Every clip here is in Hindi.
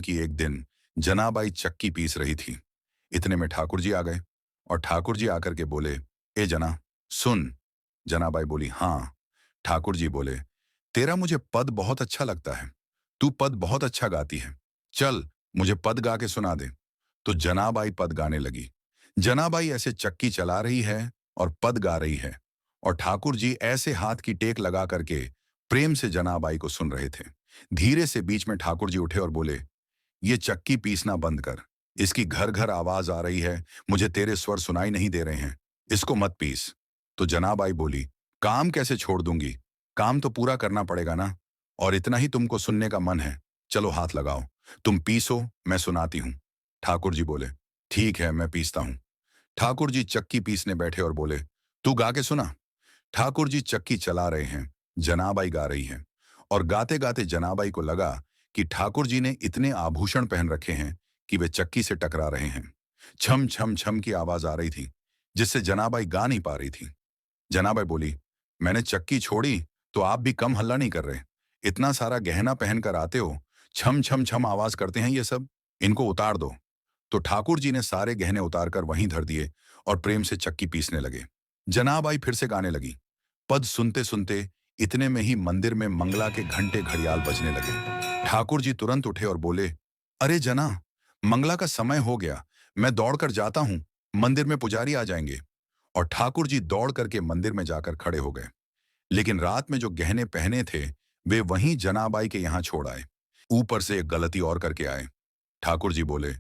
कि एक दिन जनाबाई चक्की पीस रही थी। इतने में ठाकुर जी आ गए और ठाकुर जी आकर के बोले, ए जना, सुन। जनाबाई बोली, हाँ। ठाकुर जी बोले, तेरा मुझे पद बहुत अच्छा लगता है। तू पद बहुत अच्छा गाती है। चल, मुझे पद गा के सुना दे। तो जनाबाई पद गाने लगी। जनाबाई ऐसे चक्की चला रही है और पद गा रही है, और ठाकुर जी ऐसे हाथ की टेक लगा करके प्रेम से जनाबाई को सुन रहे थे। धीरे से बीच में ठाकुर जी उठे और बोले, ये चक्की पीसना बंद कर। इसकी घर घर आवाज आ रही है, मुझे तेरे स्वर सुनाई नहीं दे रहे हैं। इसको मत पीस। तो जनाबाई बोली, काम कैसे छोड़ दूंगी? काम तो पूरा करना पड़ेगा ना। और इतना ही तुमको सुनने का मन है, चलो हाथ लगाओ। तुम पीसो, मैं सुनाती हूं। ठाकुर जी बोले, ठीक है, मैं पीसता हूं। ठाकुर जी चक्की पीसने बैठे और बोले, तू गा के सुना। ठाकुर जी चक्की चला रहे हैं, जनाबाई गा रही हैं। और गाते गाते जनाबाई को लगा कि ठाकुर जी ने इतने आभूषण पहन रखे हैं कि वे चक्की से टकरा रहे हैं। छम छम छम की आवाज आ रही थी, जिससे जनाबाई गा नहीं पा रही थी। जनाबाई बोली, मैंने चक्की छोड़ी तो आप भी कम हल्ला नहीं कर रहे। इतना सारा गहना पहनकर आते हो, छम छम छम आवाज करते हैं ये सब। इनको उतार दो। तो ठाकुर जी ने सारे गहने उतारकर वहीं धर दिए और प्रेम से चक्की पीसने लगे। जनाबाई फिर से गाने लगी। पद सुनते सुनते इतने में ही मंदिर में मंगला के घंटे घड़ियाल बजने लगे। ठाकुर जी तुरंत उठे और बोले, अरे जना, मंगला का समय हो गया, मैं दौड़कर जाता हूं, मंदिर में पुजारी आ जाएंगे। और ठाकुर जी दौड़ करके मंदिर में जाकर खड़े हो गए। लेकिन रात में जो गहने पहने थे वे वहीं जनाबाई के यहां छोड़ आए। ऊपर से एक गलती और करके आए। ठाकुर जी बोले,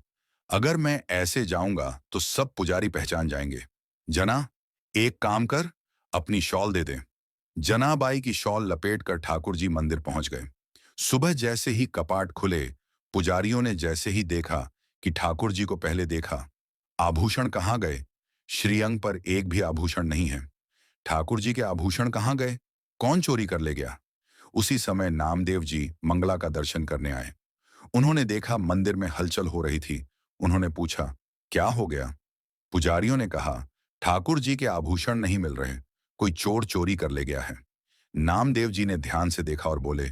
अगर मैं ऐसे जाऊंगा तो सब पुजारी पहचान जाएंगे। जना, एक काम कर, अपनी शॉल दे दे। जनाबाई की शॉल लपेटकर ठाकुर जी मंदिर पहुंच गए। सुबह जैसे ही कपाट खुले, पुजारियों ने जैसे ही देखा कि ठाकुर जी को पहले देखा। आभूषण कहाँ गए? श्रीअंग पर एक भी आभूषण नहीं है। ठाकुर जी के आभूषण कहाँ गए? कौन चोरी कर ले गया? उसी समय नामदेव जी मंगला का दर्शन करने आए। उन्होंने देखा मंदिर में हलचल हो रही थी। उन्होंने पूछा, क्या हो गया? पुजारियों ने कहा, ठाकुर जी के आभूषण नहीं मिल रहे, कोई चोर चोरी कर ले गया है। नामदेव जी ने ध्यान से देखा और बोले,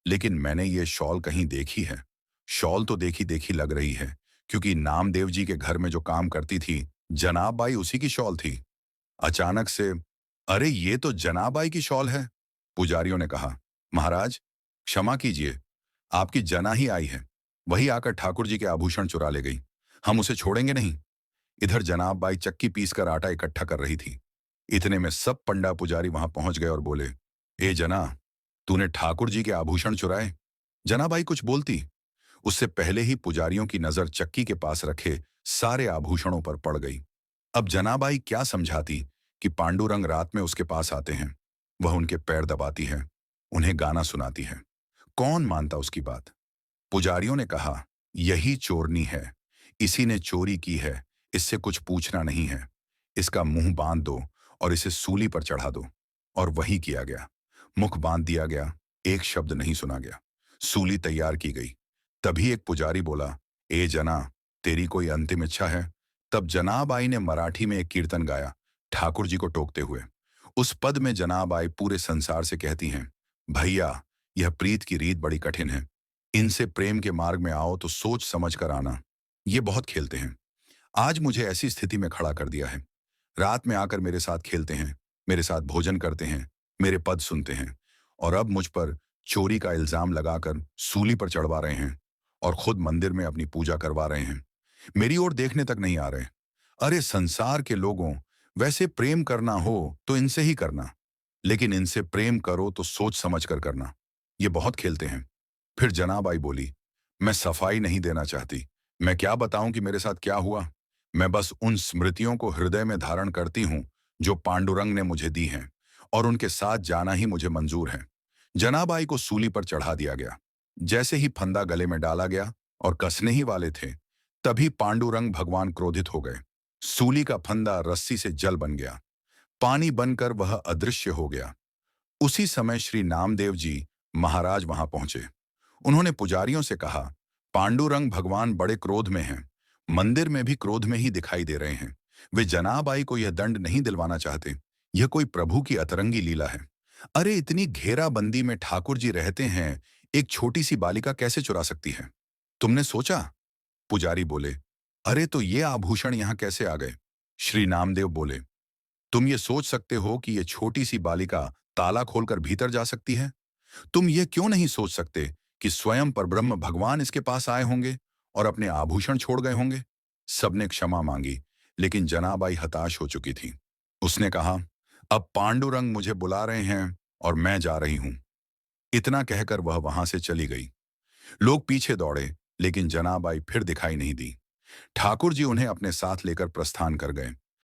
लेकिन मैंने ये शॉल कहीं देखी है। शॉल तो देखी देखी लग रही है, क्योंकि नामदेव जी के घर में जो काम करती थी जनाबाई उसी की शॉल थी। अचानक से, अरे ये तो जनाबाई की शॉल है। पुजारियों ने कहा, महाराज क्षमा कीजिए, आपकी जना ही आई है। वही आकर ठाकुर जी के आभूषण चुरा ले गई। हम उसे छोड़ेंगे नहीं। इधर जनाब बाई चक्की पीसकर आटा इकट्ठा कर रही थी। इतने में सब पंडा पुजारी वहां पहुंच गए और बोले, ए जना, तूने ठाकुर जी के आभूषण चुराए? जनाबाई कुछ बोलती, उससे पहले ही पुजारियों की नजर चक्की के पास रखे सारे आभूषणों पर पड़ गई। अब जनाबाई क्या समझाती कि पांडुरंग रात में उसके पास आते हैं। वह उनके पैर दबाती है, उन्हें गाना सुनाती है। कौन मानता उसकी बात? पुजारियों ने कहा, यही चोरनी है, इसी ने चोरी की है, इससे कुछ पूछना नहीं है। इसका मुंह बांध दो और इसे सूली पर चढ़ा दो। और वही किया गया। मुख बांध दिया गया, एक शब्द नहीं सुना गया। सूली तैयार की गई। तभी एक पुजारी बोला, ए जना, तेरी कोई अंतिम इच्छा है? तब जनाब आई ने मराठी में एक कीर्तन गाया, ठाकुर जी को टोकते हुए। उस पद में जनाब आई पूरे संसार से कहती हैं, भैया, यह प्रीत की रीत बड़ी कठिन है। इनसे प्रेम के मार्ग में आओ तो सोच समझ कर आना। ये बहुत खेलते हैं। आज मुझे ऐसी स्थिति में खड़ा कर दिया है। रात में आकर मेरे साथ खेलते हैं, मेरे साथ भोजन करते हैं, मेरे पद सुनते हैं, और अब मुझ पर चोरी का इल्जाम लगाकर सूली पर चढ़वा रहे हैं और खुद मंदिर में अपनी पूजा करवा रहे हैं। मेरी ओर देखने तक नहीं आ रहे। अरे संसार के लोगों, वैसे प्रेम करना हो तो इनसे ही करना, लेकिन इनसे प्रेम करो तो सोच समझ कर करना। ये बहुत खेलते हैं। फिर जनाबाई बोली, मैं सफाई नहीं देना चाहती। मैं क्या बताऊं कि मेरे साथ क्या हुआ। मैं बस उन स्मृतियों को हृदय में धारण करती हूं जो पांडुरंग ने मुझे दी हैं, और उनके साथ जाना ही मुझे मंजूर है। जनाबाई को सूली पर चढ़ा दिया गया। जैसे ही फंदा गले में डाला गया और कसने ही वाले थे, तभी पांडुरंग भगवान क्रोधित हो गए। सूली का फंदा रस्सी से जल बन गया। पानी बनकर वह अदृश्य हो गया। उसी समय श्री नामदेव जी महाराज वहां पहुंचे। उन्होंने पुजारियों से कहा, पांडुरंग भगवान बड़े क्रोध में हैं, मंदिर में भी क्रोध में ही दिखाई दे रहे हैं। वे जनाब आई को यह दंड नहीं दिलवाना चाहते। यह कोई प्रभु की अतरंगी लीला है। अरे इतनी घेराबंदी में ठाकुर जी रहते हैं, एक छोटी सी बालिका कैसे चुरा सकती है? तुमने सोचा? पुजारी बोले, अरे तो ये आभूषण यहाँ कैसे आ गए? श्री नामदेव बोले, तुम ये सोच सकते हो कि ये छोटी सी बालिका ताला खोलकर भीतर जा सकती है? तुम ये क्यों नहीं सोच सकते कि स्वयं परब्रह्म भगवान इसके पास आए होंगे और अपने आभूषण छोड़ गए होंगे? सबने क्षमा मांगी, लेकिन जनाबाई हताश हो चुकी थी। उसने कहा, अब पांडुरंग मुझे बुला रहे हैं और मैं जा रही हूं। इतना कहकर वह वहां से चली गई। लोग पीछे दौड़े, लेकिन जनाबाई फिर दिखाई नहीं दी। ठाकुर जी उन्हें अपने साथ लेकर प्रस्थान कर गए।